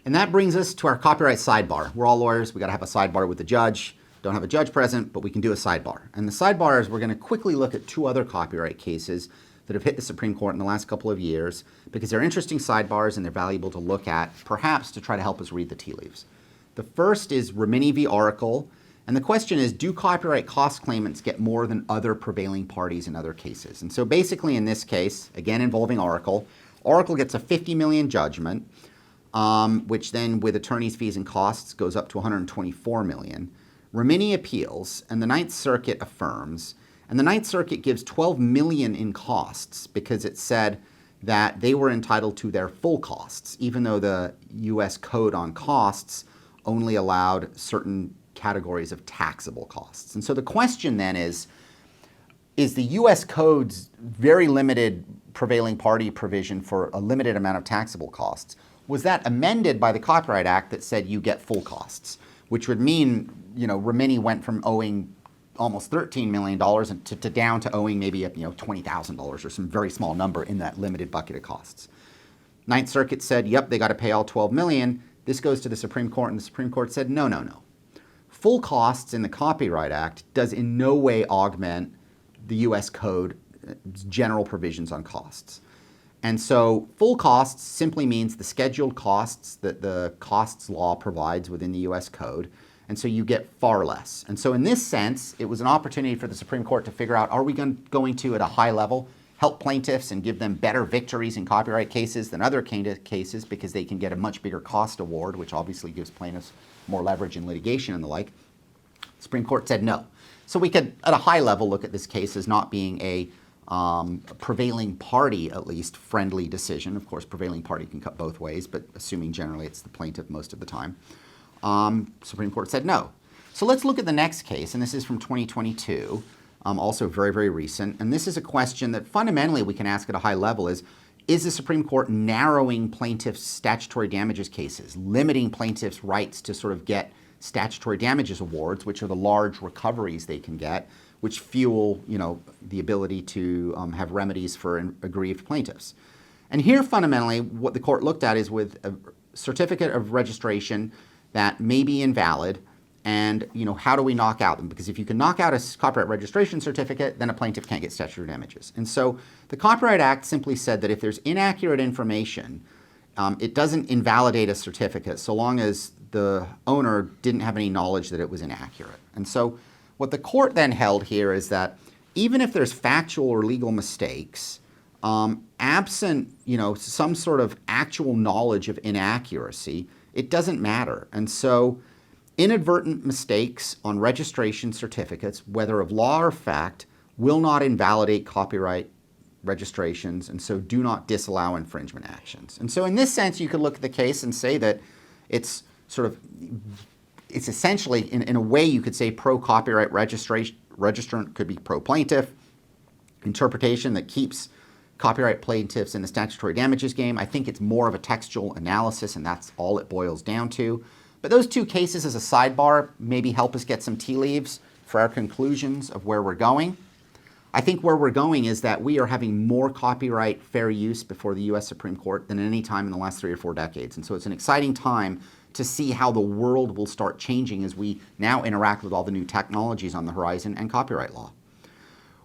And that brings us to our copyright sidebar. We're all lawyers. We got to have a sidebar with the judge. Don't have a judge present, but we can do a sidebar. And the sidebar is we're going to quickly look at 2 other copyright cases that have hit the Supreme Court in the last couple of years because they're interesting sidebars and they're valuable to look at, perhaps to try to help us read the tea leaves. The first is Rimini v. Oracle. And the question is, do copyright cost claimants get more than other prevailing parties in other cases? And so basically in this case, again involving Oracle, Oracle gets a $50 million judgment, which then with attorney's fees and costs goes up to $124 million. Rimini appeals, and the Ninth Circuit affirms, and the Ninth Circuit gives $12 million in costs because it said that they were entitled to their full costs, even though the U.S. Code on costs only allowed certain categories of taxable costs. And so the question then is the U.S. Code's very limited prevailing party provision for a limited amount of taxable costs, was that amended by the Copyright Act that said you get full costs, which would mean, Rimini went from owing almost $13 million to down to owing maybe $20,000 or some very small number in that limited bucket of costs. Ninth Circuit said, yep, they got to pay all $12 million. This goes to the Supreme Court, and the Supreme Court said, no. Full costs in the Copyright Act does in no way augment the U.S. Code's general provisions on costs. And so full costs simply means the scheduled costs that the costs law provides within the U.S. Code. And so you get far less. And so in this sense, it was an opportunity for the Supreme Court to figure out, are we going to, at a high level, help plaintiffs and give them better victories in copyright cases than other cases because they can get a much bigger cost award, which obviously gives plaintiffs more leverage in litigation and the like. The Supreme Court said no. So we could, at a high level, look at this case as not being a prevailing party, at least, friendly decision. Of course, prevailing party can cut both ways, but assuming generally it's the plaintiff most of the time. Supreme Court said no. So let's look at the next case, and this is from 2022, also very, very recent. And this is a question that fundamentally we can ask at a high level is the Supreme Court narrowing plaintiffs' statutory damages cases, limiting plaintiffs' rights to sort of get statutory damages awards, which are the large recoveries they can get, which fuel, the ability to have remedies for aggrieved plaintiffs. And here, fundamentally, what the court looked at is with a certificate of registration that may be invalid, and how do we knock out them? Because if you can knock out a copyright registration certificate, then a plaintiff can't get statutory damages. And so the Copyright Act simply said that if there's inaccurate information, it doesn't invalidate a certificate so long as the owner didn't have any knowledge that it was inaccurate. And so what the court then held here is that even if there's factual or legal mistakes, absent some sort of actual knowledge of inaccuracy, it doesn't matter. And so inadvertent mistakes on registration certificates, whether of law or fact, will not invalidate copyright registrations, and so do not disallow infringement actions. And so in this sense, you could look at the case and say that it's essentially, in a way, you could say pro-copyright registrant could be pro-plaintiff, interpretation that keeps copyright plaintiffs in the statutory damages game. I think it's more of a textual analysis, and that's all it boils down to. But those 2 cases as a sidebar maybe help us get some tea leaves for our conclusions of where we're going. I think where we're going is that we are having more copyright fair use before the U.S. Supreme Court than any time in the last 3 or 4 decades. And so it's an exciting time to see how the world will start changing as we now interact with all the new technologies on the horizon and copyright law.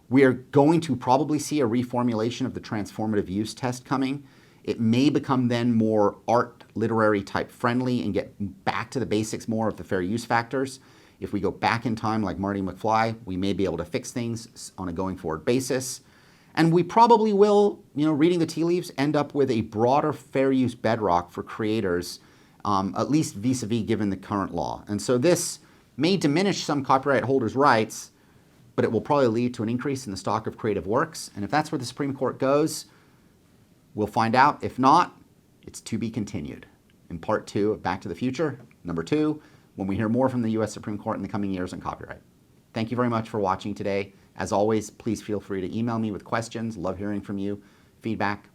We are going to probably see a reformulation of the transformative use test coming. It may become then more art, literary type friendly and get back to the basics more of the fair use factors. If we go back in time like Marty McFly, we may be able to fix things on a going forward basis. And we probably will, reading the tea leaves, end up with a broader fair use bedrock for creators, at least vis-a-vis given the current law. And so this may diminish some copyright holders' rights, but it will probably lead to an increase in the stock of creative works. And if that's where the Supreme Court goes, we'll find out. If not, it's to be continued. In part 2 of Back to the Future, number 2, when we hear more from the U.S. Supreme Court in the coming years on copyright. Thank you very much for watching today. As always, please feel free to email me with questions. Love hearing from you. Feedback,